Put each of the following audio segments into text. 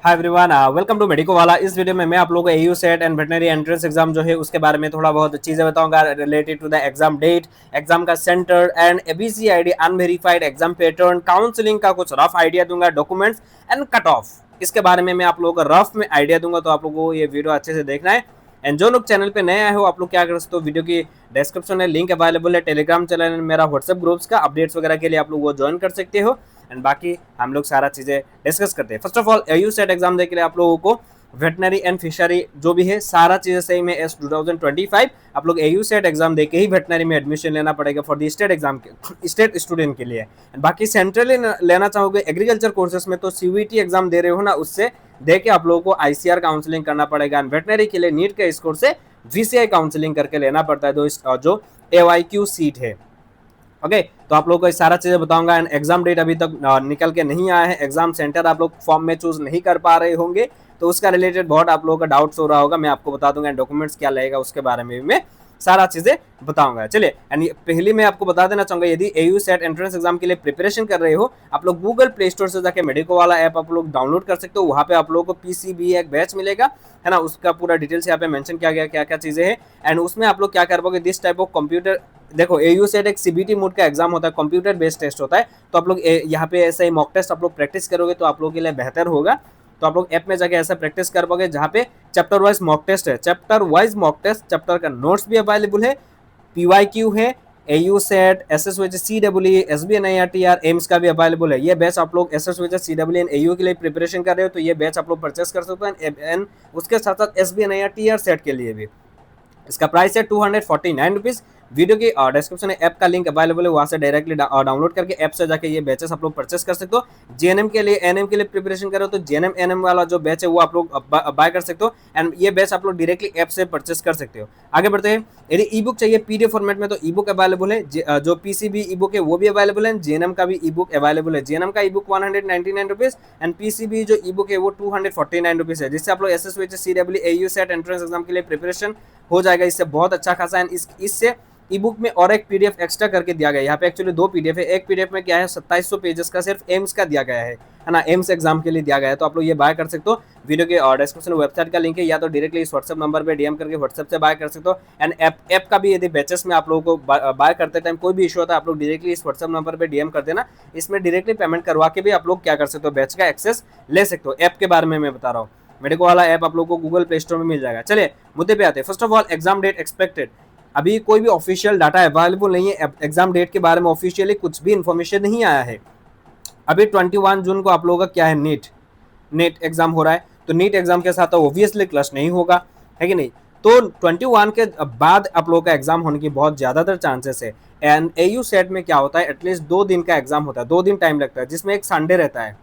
Hi everyone, welcome to Medico वाला। इस video में मैं आप लोगों को AU CET and veterinary entrance exam जो है उसके बारे में थोड़ा बहुत चीज़ें बताऊंगा related to the exam date, exam का सेंटर एंड एबीसीआईडी अनवेरिफाइड एग्जाम पैटर्न, काउंसलिंग का कुछ रफ आइडिया दूंगा, डॉक्यूमेंट्स एंड कट ऑफ। इसके बारे में मैं आप लोगों को रफ में आइडिया दूंगा, तो आप लोगों को ये वीडियो अच्छे से देखना है। एंड जो लोग चैनल पे नए आए हो, आप लोग क्या कर सकते हो, वीडियो की डिस्क्रिप्शन में लिंक अवेलेबल है, टेलीग्राम चैनल मेरा, व्हाट्सएप ग्रुप्स का अपडेट्स वगैरह के लिए आप लोग वो ज्वाइन कर सकते हो। एंड बाकी हम लोग सारा चीज़ें डिस्कस करते हैं। First of all AU set exam देने के लिए आप लोगों को वेटनरी एंड फिशरी जो भी है सारा चीज़ें सही में एस 2025 आप लोग एयू सेट एग्जाम दे के ही वेटनरी में एडमिशन लेना पड़ेगा फॉर दी स्टेट एग्जाम के स्टेट स्टूडेंट के लिए। बाकी सेंट्रली लेना चाहोगे एग्रीकल्चर कोर्सेज में तो सीवीटी एग्जाम दे रहे हो ना, उससे दे के आप लोगों को आईसीआर काउंसलिंग करना पड़ेगा। एंड वेटनरी के लिए नीट के स्कोर से वीसीआई काउंसलिंग करके लेना पड़ता है, जो एवाईक्यू सीट है। ओके तो आप लोगों को सारा चीज़ें बताऊंगा। एंड एग्जाम डेट अभी तक निकल के नहीं आया है, एग्जाम सेंटर आप लोग फॉर्म में चूज नहीं कर पा रहे होंगे, तो उसका रिलेटेड बहुत आप लोगों का डाउट्स हो रहा होगा, मैं आपको बता दूंगा। डॉक्यूमेंट्स क्या लगेगा उसके बारे में भी मैं सारा चीज़ें बताऊंगा। चलिए, एंड पहले मैं आपको बता देना चाहूंगा, यदि एयू सेट एंट्रेंस एग्जाम के लिए प्रिपरेशन कर रहे हो, आप लोग गूगल प्ले स्टोर से जाके मेडिको वाला ऐप आप लोग डाउनलोड कर सकते हो। वहाँ पे आप लोगों को पीसीबी एक बैच मिलेगा, है ना, उसका पूरा डिटेल्स यहाँ पे मेंशन किया गया क्या क्या चीज़ें हैं। एंड उसमें आप लोग क्या कर पाओगे, दिस टाइप ऑफ कंप्यूटर, देखो एयू सेट एक सीबीटी मोड का एग्जाम होता है, कंप्यूटर बेस्ड टेस्ट होता है, तो आप लोग यहाँ पे ऐसा ही मॉक टेस्ट आप लोग प्रैक्टिस करोगे तो आप लोगों के लिए बेहतर होगा। तो आप लोग ऐप में जाके ऐसा प्रैक्टिस कर पाओगे, जहाँ पे चैप्टर वाइज मॉक टेस्ट है, chapter wise mock test, chapter का नोट्स भी अवेलेबल है, पीवाईक्यू है, AU set, SSVH, CW, SBNIRTR, AIIMS का भी अवेलेबल है। ये बैच आप लोग एसएसवीएच, सीडब्ल्यू एंड एयू के लिए प्रिपरेशन कर रहे हो तो ये बैच आप लोग परचेस कर सकते हो। एंड उसके साथ साथ एसबीएनआईआरटीआर सेट के लिए भी इसका प्राइस है 249 रुपीज़। वीडियो की डिस्क्रिप्शन में ऐप का लिंक अवेलेबल है, वहाँ से डायरेक्टली डाउनलोड करके ऐप से जाके ये बैचेस आप लोग परचेस कर सकते हो। जीएनएम के लिए, एनएम के लिए प्रिपरेशन करो तो जीएनएम एनएम वाला जो बैच है वो आप लोग बाय कर सकते हो। एंड ये बैच आप लोग डायरेक्टली ऐप से परचेस कर सकते हो। आगे बढ़ते हैं, यदि ई बुक चाहिए पीडीएफ फॉर्मेट में तो ई बुक अवेलेबल है, जो पीसीबी ई बुक है वो भी अवेलेबल है, जीएनएम का भी ई बुक अवेलेबल है। जीएनएम का ई बुक 199 रुपीज़ एंड पीसीबी जो ई बुक है वो 249 रुपीज़ है, जिससे आप लोग SSVH, CW, AU CET entrance exam के लिए प्रिपरेशन हो जाएगा। इससे बहुत अच्छा खासा। एंड इससे ई बुक में और एक पीडीएफ एक्स्ट्रा करके दिया गया है। यहाँ पे एक्चुअली दो पीडीएफ है, एक पीडीएफ में क्या है 2700 पेजेस का सिर्फ एम्स का दिया गया है ना, एम्स एग्जाम के लिए दिया गया है, तो आप लोग ये बाय कर सकते हो। वीडियो के डिस्क्रिप्शन में वेबसाइट का लिंक है, या तो डायरेक्टली इस व्हाट्सएप नंबर पे डीएम करके व्हाट्सएप से बाय कर सकते हो। एंड ऐप का भी यदि बैचेस में आप लोगों को बाय करते टाइम कोई भी इशू होता है, आप लोग डायरेक्टली इस व्हाट्सएप नंबर पर डीएम कर देना, इसमें डायरेक्टली पेमेंट करवा के भी आप लोग क्या कर सकते हो, बैच का एक्सेस ले सकते हो। ऐप के बारे में मैं बता रहा हूँ, मेडिको वाला ऐप आप लोगों को गूगल प्ले स्टोर में मिल जाएगा। चलिए मुद्दे पे आते हैं। First of all exam date expected, अभी कोई भी ऑफिशियल डाटा अवेलेबल नहीं है एग्जाम डेट के बारे में, ऑफिशियली कुछ भी इंफॉर्मेशन नहीं आया है। अभी 21 जून को आप लोगों का क्या है, नीट एग्जाम हो रहा है, तो नीट एग्जाम के साथ ऑब्वियसली क्लश नहीं होगा, है कि नहीं। तो 21 के बाद आप लोगों का एग्जाम होने की बहुत ज़्यादातर चांसेस है। एंड एयू सेट में क्या होता है, एटलीस्ट 2 दिन का एग्जाम होता है, 2 दिन टाइम लगता है, जिसमें एक संडे रहता है,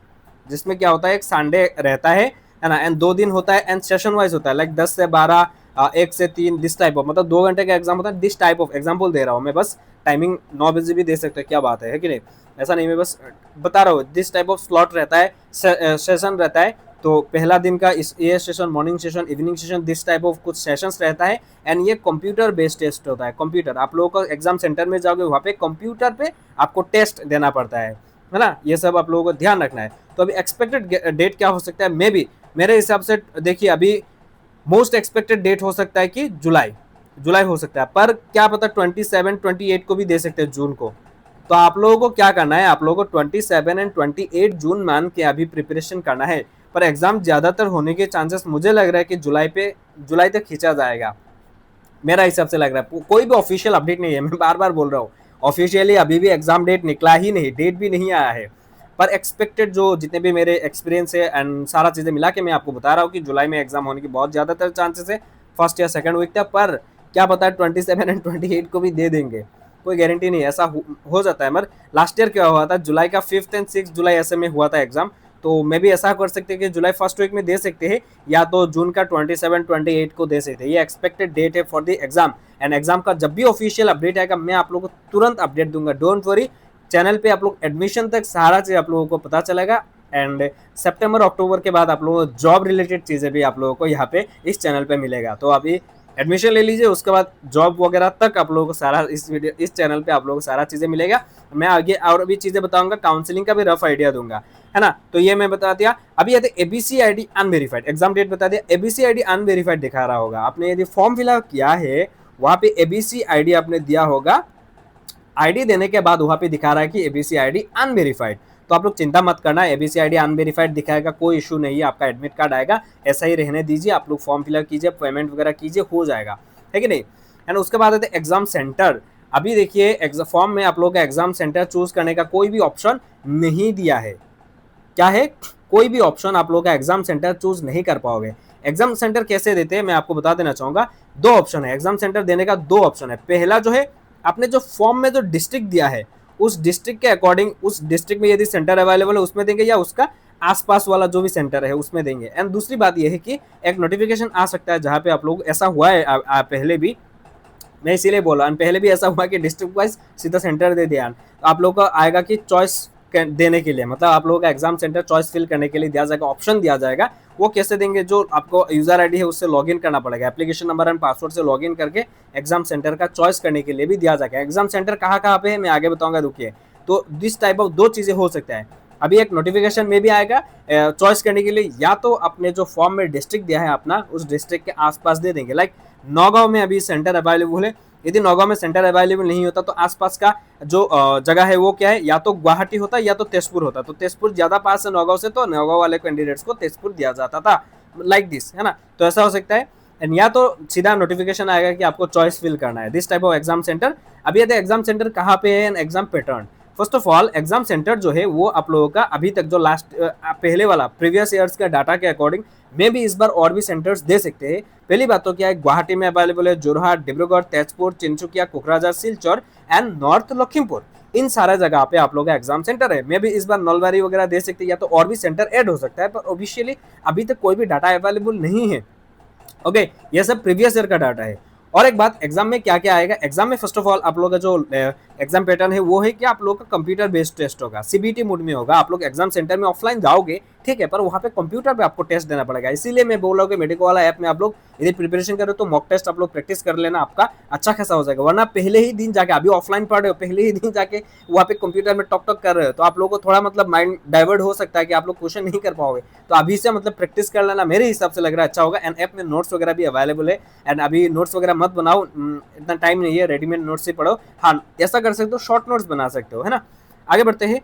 जिसमें क्या होता है एक संडे रहता है ना, एंड 2 दिन होता है। एंड सेशन वाइज होता है, लाइक 10 से 12, 1 से 3, दिस टाइप ऑफ, मतलब 2 घंटे का एग्जाम होता है। दिस टाइप ऑफ एग्जाम्पल दे रहा हूँ मैं, बस टाइमिंग 9 बजे भी दे सकते हैं, क्या बात है कि नहीं, ऐसा नहीं, मैं बस बता रहा हूँ। दिस टाइप ऑफ स्लॉट रहता है, सेशन रहता है। तो पहला दिन का ये session, morning session, evening session, this type of कुछ सेशंस रहता है। एंड ये कंप्यूटर बेस्ड टेस्ट होता है, कंप्यूटर, आप लोगों को एग्जाम सेंटर में जाओगे वहाँ पे कंप्यूटर पे आपको टेस्ट देना पड़ता है ना, ये सब आप लोगों को ध्यान रखना है। तो अभी एक्सपेक्टेड डेट क्या हो सकता है, मे बी मेरे हिसाब से देखिए अभी मोस्ट एक्सपेक्टेड डेट हो सकता है कि जुलाई हो सकता है, पर क्या पता 27, 28 को भी दे सकते हैं जून को। तो आप लोगों को क्या करना है, आप लोगों को 27 एंड 28 जून मान के अभी प्रिपरेशन करना है। पर एग्जाम ज़्यादातर होने के चांसेस मुझे लग रहा है कि जुलाई तक खींचा जाएगा, मेरा हिसाब से लग रहा है। कोई भी ऑफिशियल अपडेट नहीं है, मैं बार बार बोल रहा हूँ, ऑफिशियली अभी भी एग्जाम डेट निकला ही नहीं, डेट भी नहीं आया है। पर एक्सपेक्टेड जो जितने भी मेरे एक्सपीरियंस है एंड सारा चीज़ें मिला के मैं आपको बता रहा हूँ कि जुलाई में एग्जाम होने की बहुत ज़्यादातर चांसेस है, फर्स्ट या सेकंड वीक तक। पर क्या पता है 27 एंड 28 को भी दे देंगे, कोई गारंटी नहीं, ऐसा हो जाता है। मगर लास्ट ईयर क्या हुआ था, जुलाई का 5 एंड 6 जुलाई ऐसे में हुआ था एग्जाम, तो मैं भी ऐसा कर सकते हैं कि जुलाई फर्स्ट वीक में दे सकते हैं, या तो जून का 27, 28 को दे सकते हैं। ये एक्सपेक्टेड डेट है for the exam. And exam का जब भी ऑफिशियल अपडेट आएगा मैं आप लोगों को तुरंत अपडेट दूंगा, डोंट वरी। चैनल पे आप लोग एडमिशन तक सारा चीज़ आप लोगों को पता चलेगा। एंड सितंबर अक्टूबर के बाद आप लोगों को जॉब रिलेटेड चीज़ें भी आप लोगों को यहाँ पे इस चैनल पे मिलेगा। तो अभी एडमिशन ले लीजिए, उसके बाद जॉब वगैरह तक आप लोगों को सारा इस चैनल पे आप लोगों को सारा चीजें मिलेगा। मैं आगे और भी चीजें बताऊंगा, काउंसलिंग का भी रफ आइडिया दूंगा, है ना। तो ये मैं बता दिया। अभी यदि ABC ID unverified, exam date बता दिया, एबीसी आईडी अनवेरीफाइड दिखा रहा होगा, आपने यदि फॉर्म फिलअप किया है वहां पे एबीसी आईडी आपने दिया होगा, आईडी देने के बाद वहां पे दिखा रहा है कि एबीसी आईडी अनवेरीफाइड, तो आप लोग चिंता मत करना, एबीसी आईडी अनवेरीफाइड दिखाएगा, कोई इशू नहीं है, आपका एडमिट कार्ड आएगा, ऐसा ही रहने दीजिए, आप लोग फॉर्म फिलअप कीजिए, पेमेंट वगैरह कीजिए, हो जाएगा, है कि नहीं। एंड उसके बाद आते एग्जाम सेंटर। अभी देखिए फॉर्म में आप लोग का एग्जाम सेंटर चूज करने का कोई भी ऑप्शन नहीं दिया है। क्या है, कोई भी ऑप्शन आप लोग का एग्जाम सेंटर चूज नहीं कर पाओगे। एग्जाम सेंटर कैसे देते हैं मैं आपको बता देना चाहूंगा। दो ऑप्शन है एग्जाम सेंटर देने का, दो ऑप्शन है। पहला जो है, आपने जो फॉर्म में जो डिस्ट्रिक्ट दिया है उस डिस्ट्रिक्ट के अकॉर्डिंग, उस डिस्ट्रिक्ट में यदि सेंटर अवेलेबल है उसमें देंगे, या उसका आसपास वाला जो भी सेंटर है उसमें देंगे। एंड दूसरी बात यह है कि एक नोटिफिकेशन आ सकता है जहां पे आप लोग, ऐसा हुआ है पहले भी, मैं इसीलिए बोला, पहले भी ऐसा हुआ कि डिस्ट्रिक्ट वाइज सीधा सेंटर दे दिया, तो आप लोग का आएगा कि चॉइस देने के लिए, मतलब आप लोगों का एग्जाम सेंटर चॉइस फिल करने के लिए दिया जाएगा, ऑप्शन दिया जाएगा। वो कैसे देंगे, जो आपको यूजर आईडी है उससे लॉगिन करना पड़ेगा, एप्लीकेशन नंबर एंड पासवर्ड से लॉगिन करके एग्जाम सेंटर का चॉइस करने के लिए भी दिया जाएगा। एग्जाम सेंटर कहाँ कहाँ पे है मैं आगे बताऊंगा, रुकिए। तो दिस टाइप ऑफ दो चीजें हो सकता है। अभी एक नोटिफिकेशन में भी आएगा चॉइस करने के लिए, या तो अपने जो फॉर्म में डिस्ट्रिक्ट दिया है अपना, उस डिस्ट्रिक्ट के आसपास दे देंगे। लाइक नौगांव में अभी सेंटर अवेलेबल है, यदि नौगांव में सेंटर अवेलेबल नहीं होता तो आसपास का जो जगह है वो क्या है, या तो गुवाहाटी होता या तो तेजपुर होता, तो तेजपुर ज्यादा पास है नौगांव से, तो नौगांव वाले कैंडिडेट्स को तेजपुर दिया जाता था, लाइक दिस, है ना। तो ऐसा हो सकता है। एंड या तो सीधा नोटिफिकेशन आएगा कि आपको चॉइस फिल करना है, this type of exam centre. अभी यदि एग्जाम सेंटर कहाँ पे है, exam pattern. First of all exam centre जो है वो आप लोगों का अभी तक जो लास्ट पहले वाला प्रीवियस ईयर्स का डाटा के अकॉर्डिंग में भी इस बार और भी सेंटर्स दे सकते हैं। पहली बात तो क्या है, गुवाहाटी में अवेलेबल है, जोरहाट, डिब्रूगढ़, तेजपुर, चिंचुकिया, कोकराझार, सिलचर एंड नॉर्थ लखीमपुर, इन सारा जगह पे आप लोगों का एग्जाम सेंटर है। मे भी इस बार नलबारी वगैरह दे सकते हैं, या तो और भी सेंटर ऐड हो सकता है, पर ऑफिशियली अभी तक कोई भी डाटा अवेलेबल नहीं है। ओके, ये सब प्रीवियस ईयर का डाटा है। और एक बात, एग्जाम में क्या क्या आएगा, एग्जाम में फर्स्ट ऑफ ऑल आप लोग का जो एग्जाम पैटर्न है वो है कि आप लोग का कंप्यूटर बेस्ड टेस्ट होगा, सीबीटी मोड में होगा। आप लोग एग्जाम सेंटर में ऑफलाइन जाओगे, ठीक है, पर वहाँ पे कंप्यूटर पे आपको टेस्ट देना पड़ेगा। इसीलिए मैं बोल रहा हूँ कि मेडिको वाला ऐप में आप लोग यदि प्रिपरेशन करो तो मॉक टेस्ट आप लोग प्रैक्टिस कर लेना, आपका अच्छा खासा हो जाएगा। वरना पहले ही दिन जाके, अभी ऑफलाइन पढ़ रहे हो, पहले ही दिन जाके वहाँ पे कंप्यूटर में टॉक टॉक कर रहे हो, तो आप लोग को थोड़ा मतलब माइंड डाइवर्ट हो सकता है कि आप लोग क्वेश्चन नहीं कर पाओगे। तो अभी से मतलब प्रैक्टिस कर लेना, मेरे हिसाब से लग रहा है अच्छा होगा। एंड ऐप में नोट्स वगैरह भी अवेलेबल है। एंड अभी नोट्स वगैरह मत बनाओ, इतना टाइम नहीं है, रेडीमेड नोट्स ही पढ़ो। हाँ, ऐसा कर सकते हो, शॉर्ट नोट्स बना सकते हो, है ना। आगे बढ़ते हैं।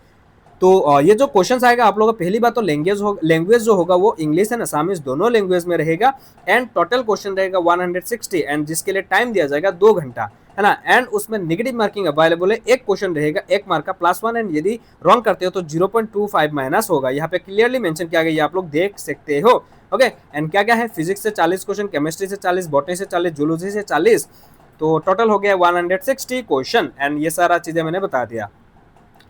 तो ये जो क्वेश्चन आएगा आप लोगों का, पहली बात तो लैंग्वेज जो होगा वो इंग्लिश एंड असामीज दोनों लैंग्वेज में रहेगा। एंड टोटल क्वेश्चन रहेगा 160, एंड जिसके लिए टाइम दिया जाएगा 2 घंटा, है ना। एंड उसमें नेगेटिव मार्किंग अवेलेबल है, एक क्वेश्चन रहेगा 1 मार्क का +1, एंड यदि रॉन्ग करते हो तो 0.25 माइनस होगा। यहाँ पे क्लियरली मेंशन किया गया, आप लोग देख सकते हो। ओके, एंड क्या क्या है, फिजिक्स से 40 क्वेश्चन, केमिस्ट्री से 40, बॉटनी से 40, जूलॉजी से 40, तो टोटल हो गया 160 क्वेश्चन। एंड ये सारा चीजें मैंने बता दिया,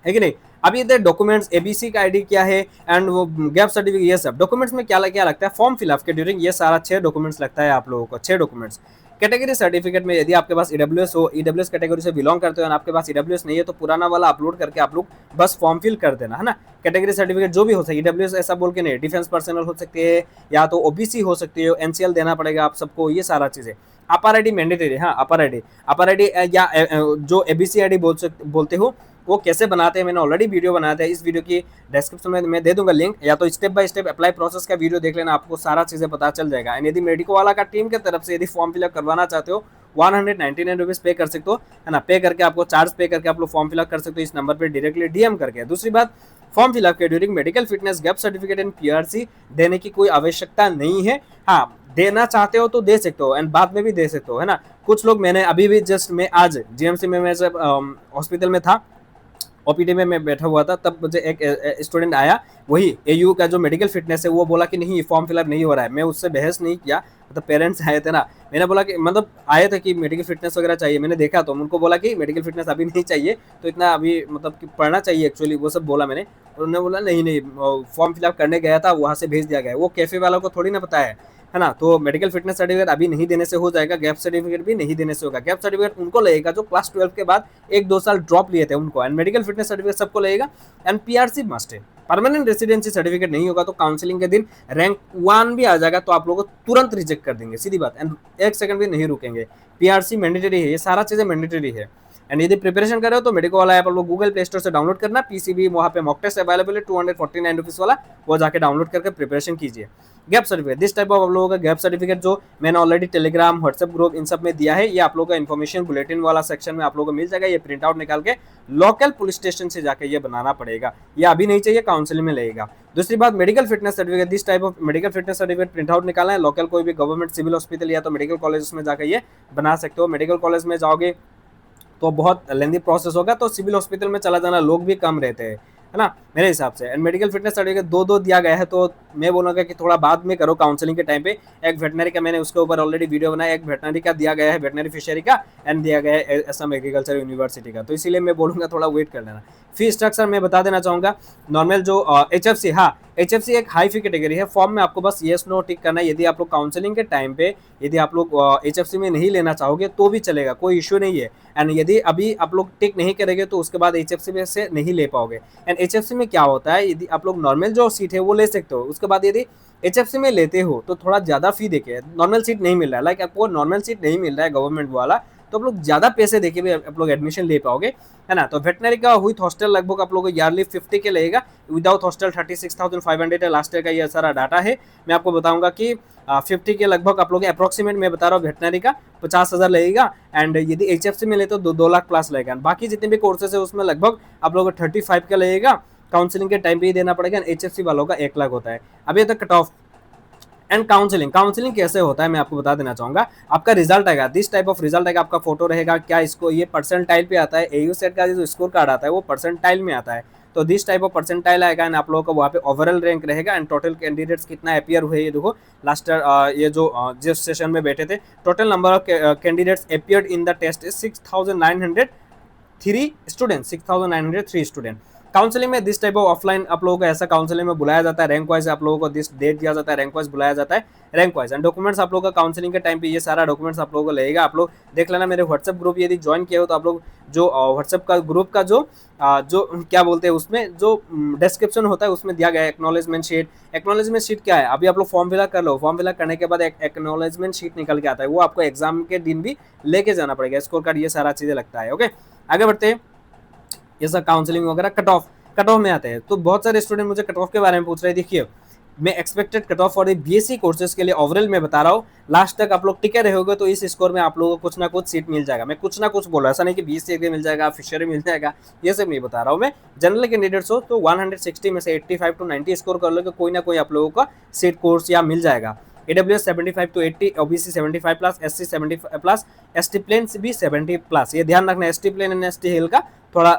है कि नहीं। अभी इधर डॉक्यूमेंट्स, एबीसी का आईडी क्या है एंड वो गैप सर्टिफिकेट, ये सब डॉक्यूमेंट्स में क्या क्या लगता है फॉर्म फिलअप के ड्यूरिंग, ये सारा 6 डॉक्यूमेंट्स लगता है आप लोगों को, 6 डॉक्यूमेंट्स। कैटेगरी सर्टिफिकेट में यदि आपके पास ईडब्ल्यूएस हो, ईडब्ल्यूएस कैटेगरी से बिलोंग करते हो, और आपके पास ईडब्ल्यूएस नहीं है तो पुराना वाला अपलोड करके आप लोग बस फॉर्म फिल कर देना, है ना। कैटेगरी सर्टिफिकेट जो भी हो सकती है, ईडब्ल्यूएस ऐसा बोल के नहीं, डिफेंस पर्सनल हो सकती है, या तो ओबीसी हो सकती है, एनसीएल देना पड़ेगा आप सबको, ये सारा चीजें। अपर आईडी मैंडेटरी, हाँ अपर आईडी या जो एबीसी आईडी बोलते हो वो कैसे बनाते हैं, मैंने ऑलरेडी वीडियो बनाया था, इस वीडियो की डिस्क्रिप्शन में मैं दे दूंगा लिंक, या तो step by step apply process का वीडियो देख लेना, आपको सारा चीजें पता चल जाएगा। एंड यदि मेडिको वाला का टीम की तरफ से यदि फॉर्म फिलअप करवाना चाहते हो 199 रुपीज पे कर सकते हो, है ना। पे करके आपको चार्ज पे करके आप लोग फॉर्म फिलअप कर सकते हो इस नंबर पर डायरेक्टली डीएम करके। दूसरी बात, फॉर्म फिलअप के during medical fitness, gap certificate and PRC देने की कोई आवश्यकता नहीं है। हाँ, देना चाहते हो तो दे सकते हो, एंड बाद में भी दे सकते हो, है ना। कुछ लोग, मैंने अभी भी जस्ट मैं आज जीएमसी में मैं जब हॉस्पिटल में था, ओपीडी में मैं बैठा हुआ था, तब मुझे एक स्टूडेंट आया, वही एयू का जो मेडिकल फिटनेस है, वो बोला कि नहीं फॉर्म फिलअप नहीं हो रहा है। मैं उससे बहस नहीं किया, मतलब पेरेंट्स आए थे ना, मैंने बोला कि मतलब आए थे कि मेडिकल फिटनेस वगैरह चाहिए, मैंने देखा तो उनको बोला कि मेडिकल फिटनेस अभी नहीं चाहिए, तो इतना अभी मतलब कि पढ़ना चाहिए एक्चुअली, वो सब बोला मैंने। उन्होंने बोला नहीं नहीं, फॉर्म फिलअप करने गया था, वहाँ से भेज दिया गया। वो कैफे वालों को थोड़ी ना पता है ना। तो मेडिकल फिटनेस सर्टिफिकेट अभी नहीं देने से हो जाएगा, गैप सर्टिफिकेट भी नहीं देने से होगा। गैप सर्टिफिकेट उनको लगेगा जो क्लास 12 के बाद 1-2 साल ड्रॉप लिए थे उनको, एंड मेडिकल फिटनेस सर्टिफिकेट सबको लगेगा। एंड पीआरसी मस्ट है, परमानेंट रेसिडेंसी सर्टिफिकेट नहीं होगा तो काउंसलिंग के दिन रैंक 1 भी आ जाएगा तो आप लोगों को तुरंत रिजेक्ट कर देंगे, सीधी बात, एंड एक सेकंड भी नहीं रुकेंगे। पीआरसी मैंडेटरी है, ये सारा चीजें मैंडेटरी है। एंड यदि प्रिपरेशन कर रहे हो तो मेडिको वाला ऐप आप लोग गूगल प्ले स्टोर से डाउनलोड करना, पीसीबी वहाँ पे मॉक टेस्ट अवेलेबल है 249 रुपीज वाला, वो जाके डाउनलोड करके प्रिपरेशन कीजिए। Gap certificate, this type of आप लोगों का गैप सर्टिफिकेट जो मैंने already Telegram WhatsApp group in सब में दिया है, ये आप लोगों का इन्फॉर्मेशन बुलेटिन वाला सेक्शन में आप लोगों को मिल जाएगा। ये प्रिंट आउट निकाल के लोकल पुलिस स्टेशन से जाके ये बनाना पड़ेगा, ये अभी नहीं चाहिए, काउंसिलिंग में लगेगा। दूसरी बात, medical fitness certificate, this type of medical fitness certificate print out निकालना है, लोकल कोई भी गवर्नमेंट सिविल हॉस्पिटल या तो मेडिकल कॉलेज में जाकर ये बना सकते हो। मेडिकल कॉलेज में जाओगे तो बहुत लेंदी प्रोसेस होगा, तो सिविल हॉस्पिटल में चला जाना, लोग भी कम रहते हैं, है ना, मेरे हिसाब से। एंड मेडिकल फिटनेस सर्टिफिकेट दो दिया गया है, तो मैं बोलूँगा कि थोड़ा बाद में करो काउंसलिंग के टाइम पे। एक वेटनरी का मैंने उसके ऊपर ऑलरेडी वीडियो बनाया, एक वेटनरी का दिया गया है, वेटनरी फिशरी का, एंड दिया गया है असम एग्रीकल्चर यूनिवर्सिटी का, तो इसीलिए मैं बोलूँगा थोड़ा वेट कर लेना। फी स्ट्रक्चर मैं बता देना चाहूँगा, नॉर्मल जो HFC, हाँ HFC एक हाई फी कैटेगरी है। फॉर्म में आपको बस येस नो टिक करना है। यदि आप लोग काउंसलिंग के टाइम पे यदि आप लोग HFC में नहीं लेना चाहोगे तो भी चलेगा, कोई इश्यू नहीं है। एंड यदि अभी आप लोग टिक नहीं करेंगे तो उसके बाद HFC में से नहीं ले पाओगे। एंड HFC में क्या होता है, यदि आप लोग नॉर्मल जो सीट है वो ले सकते हो, उसके बाद यदि HFC में लेते हो तो थोड़ा ज़्यादा फी देके, नॉर्मल सीट नहीं मिल रहा है, लाइक आपको नॉर्मल सीट नहीं मिल रहा है गवर्नमेंट वाला, तो आप लोग ज़्यादा पैसे देके भी आप लोग एडमिशन ले पाओगे, है ना। तो वेटनरी का विथ हॉस्टल लगभग आप लोगों को ईयरली 50 के लगेगा, विदाउट हॉस्टल 36,500 है, लास्ट ईयर का ये सारा डाटा है। मैं आपको बताऊंगा कि 50 के लगभग आप लोग अप्रोक्सीमेट मैं बता रहा हूँ, वेटनरी का 50,000 लगेगा। एंड यदि HFC में ले तो 2 लाख प्लस लगेगा। बाकी जितने भी कोर्सेज है उसमें लगभग आप लोगों को 35 का लगेगा, काउंसलिंग के टाइम पे ही देना पड़ेगा। HFC वालों का 1 लाख होता है। अभी तक कट ऑफ एंड काउंसलिंग कैसे होता है मैं आपको बता देना चाहूंगा। आपका रिजल्ट आएगा, दिस टाइप ऑफ रिजल्ट आएगा, आपका फोटो रहेगा, क्या इसको ये परसेंटाइल पे आता है, AU सेट का जो स्कोर कार्ड आता है वो परसेंटाइल में आता है, तो दिस टाइप ऑफ परसेंटाइल आएगा। एंड आप लोगों का वहाँ पे ओवरऑल रैंक रहेगा। एंड टोटल कैंडिडेट्स कितना अपियर हुए, ये देखो लास्ट ये जो जिस सेशन में बैठे थे, total number of candidates appeared in the test is 6,903 student, 6,903 student. Counselling में दिस टाइप ऑफ ऑफलाइन आप लोगों को ऐसा काउंसलिंग में बुलाया जाता है, रैंक वाइज आप लोगों को दिस डेट दिया जाता है, रैंक वाइज बुलाया जाता है, रैंक वाइज। एंड डॉक्यूमेंट्स आप लोगों का काउंसलिंग के टाइम पे ये सारा डॉक्यूमेंट्स आप लोगों को लगेगा। आप लोग देख लेना, मेरे व्हाट्सएप ग्रुप यदि ज्वाइन किए हो तो आप लोग जो व्हाट्सएप का ग्रुप का जो क्या बोलते हैं उसमें जो डिस्क्रिप्शन होता है उसमें दिया गया है एक्नॉलेजमेंट शीट। एक्नॉलेजमेंट शीट क्या है, अभी आप लोग फॉर्म फिलअप कर लो, फॉर्म फिलअप करने के बाद एक एक्नॉलेजमेंट शीट निकल के आता है, वो आपको एग्जाम के दिन भी लेके जाना पड़ेगा, स्कोर कार्ड ये सारा चीजें लगता है। ओके, आगे बढ़ते हैं। ये सब काउंसलिंग वगैरह कट ऑफ में आते हैं, तो बहुत सारे स्टूडेंट मुझे कट ऑफ के बारे में पूछ रहे हैं। देखिए, मैं expected cut off for the BSc courses के लिए ओवरऑल मैं बता रहा हूँ, लास्ट तक आप लोग टिके रहोगे तो इस स्कोर में आप लोगों को कुछ ना कुछ सीट मिल जाएगा। मैं कुछ ना कुछ बोल रहा, ऐसा नहीं कि BSc एग्री मिल जाएगा, फिशरी मिल जाएगा, ये सब नहीं बता रहा हूँ मैं। जनरल कैंडिडेट्स हो तो 160 में से 85 to 90 स्कोर कर लो, कोई ना कोई आप लोगों का सीट कोर्स या मिल जाएगा। AWS 75 to 80, OBC 75 plus, SC 75 plus, ST plain भी 70 प्लस। ये ध्यान रखना, ST plain and ST hill का थोड़ा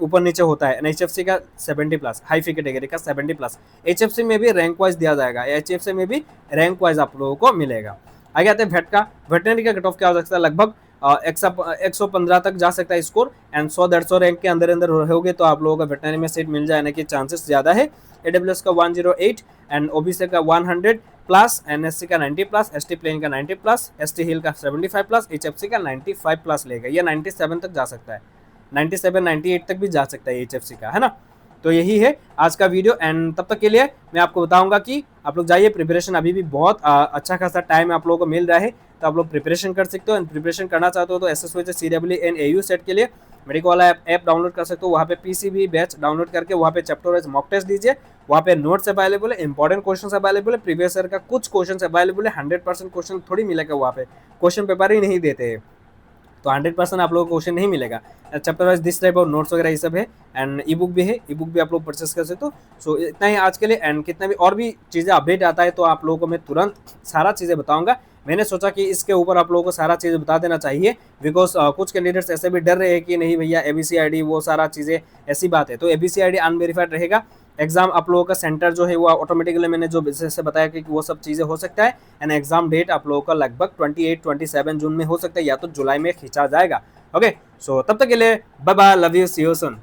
ऊपर नीचे होता है। HFC का 70 प्लस, हाई फी कैटेगरी का 70 प्लस। HFC में भी रैंक वाइज दिया जाएगा, HFC में भी रैंक वाइज आप लोगों को मिलेगा। आगे आते हैं वेट का, वेटनरी का कट ऑफ क्या हो सकता है, लगभग 115 तक जा सकता है स्कोर। एंड 100-150 रैंक के अंदर रहोगे तो आप लोगों का वेटनरी में सीट मिल जाने के चांसेस ज़्यादा है। AWS का 108 एंड OBC का 100 प्लस, NSC का 90 प्लस, ST प्लेन का 90 प्लस, ST हिल का 75 प्लस, HFC का 95 प्लस लेगा। ये 97 तक जा सकता है, 97-98 तक भी जा सकता है HFC का, है ना। तो यही है आज का वीडियो। एंड तब तक के लिए मैं आपको बताऊंगा कि आप लोग जाइए, प्रिपरेशन अभी भी बहुत अच्छा खासा टाइम आप लोगों को मिल रहा है, तो आप लोग प्रिपरेशन कर सकते हो। एंड प्रिपरेशन करना चाहते हो तो SSOJ CWE and AU set के लिए मेडिको वाला ऐप डाउनलोड कर सकते हो। वहाँ पे PCB बैच डाउनलोड करके वहाँ पे चैप्टर वाइज मॉक टेस्ट दीजिए, वहाँ पे नोट्स अवेलेबल है, इंपॉर्टेंट क्वेश्चन अवेलेबल है, प्रीवियस ईयर का कुछ क्वेश्चन अवेलेबल है। 100% क्वेश्चन थोड़ी मिलेगा, वहाँ पे क्वेश्चन पेपर ही नहीं देते हैं, तो 100% आप लोगों को क्वेश्चन नहीं मिलेगा। Chapter wise this type of notes वगैरह ये सब है। एंड ई बुक भी है, ई बुक भी आप लोग परचेस कर सकते हो। सो इतना ही आज के लिए। एंड कितना भी और भी चीज़ें अपडेट आता है तो आप लोगों को मैं तुरंत सारा चीज़ें बताऊंगा। मैंने सोचा कि इसके ऊपर आप लोगों को सारा चीज़ बता देना चाहिए, बिकॉज कुछ कैंडिडेट्स ऐसे भी डर रहे हैं कि नहीं भैया ABC ID वो सारा चीज़ें, ऐसी बात है। तो ABC ID अनवेरीफाइड रहेगा, एग्जाम आप लोगों का सेंटर जो है वो ऑटोमेटिकली, मैंने जो से बताया कि वो सब चीज़ें हो सकता है। एंड एग्जाम डेट आप लोगों का लगभग 28-27 जून में हो सकता है, या तो जुलाई में खींचा जाएगा। ओके, सो तब तक के लिए bye bye, love you, see you soon.